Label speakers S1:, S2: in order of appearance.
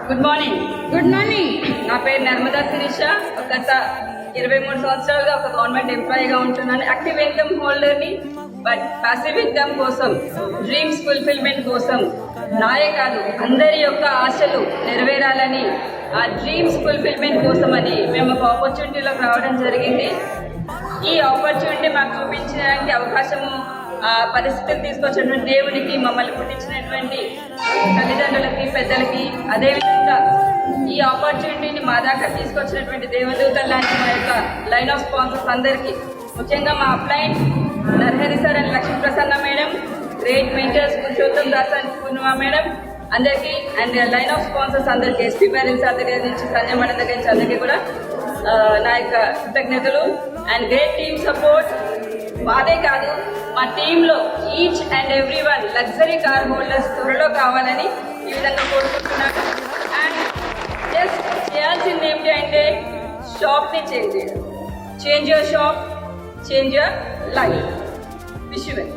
S1: Good morning.
S2: Good morning.
S1: నా పేరు నర్మదా శిరీష. గత 23 సంవత్సరాలుగా ఒక గవర్నమెంట్ ఎంప్లాయీగా ఉంటున్నాను. యాక్టివ్ ఇన్కమ్ హోల్డర్ని. బట్ పాసివ్ ఇన్కమ్ కోసం, డ్రీమ్స్ ఫుల్ఫిల్మెంట్ కోసం, నాయే కాదు అందరి యొక్క ఆశలు నెరవేరాలని, ఆ డ్రీమ్స్ ఫుల్ఫిల్మెంట్ కోసం అని మేము ఒక ఆపర్చునిటీలోకి రావడం జరిగింది. ఈ ఆపర్చునిటీ మాకు చూపించడానికి అవకాశము, పరిస్థితిని తీసుకొచ్చినటువంటి దేవునికి, మమ్మల్ని పుట్టించినటువంటి తల్లిదండ్రులకి, పెద్దలకి, అదేవిధంగా ఈ ఆపర్చునిటీని మా దాకా తీసుకొచ్చినటువంటి దేవదూతలు లాంటి మా యొక్క లైన్ ఆఫ్ స్పాన్సర్స్ అందరికీ, ముఖ్యంగా మా upline Narahari sir and Lakshmi Prasanna madam, great mentors Purushottam Das and Purnima madam అందరికీ, అండ్ లైన్ ఆఫ్ స్పాన్సర్స్ అందరికీ, ఎస్పీ పేరెంట్స్ దగ్గర నుంచి, సంజయ్ మేడం దగ్గర నుంచి అందరికీ కూడా నా యొక్క కృతజ్ఞతలు. And great team support. మాదే కాదు, మా టీంలో each and every one luxury car holders త్వరలో కావాలని ఈ విధంగా కోరుకుంటున్నాను. అండ్ జస్ట్ చేయాల్సింది ఏమిటి అంటే షాప్ని చేంజ్ చేయడం. Change your shop, change your life. Wish you well.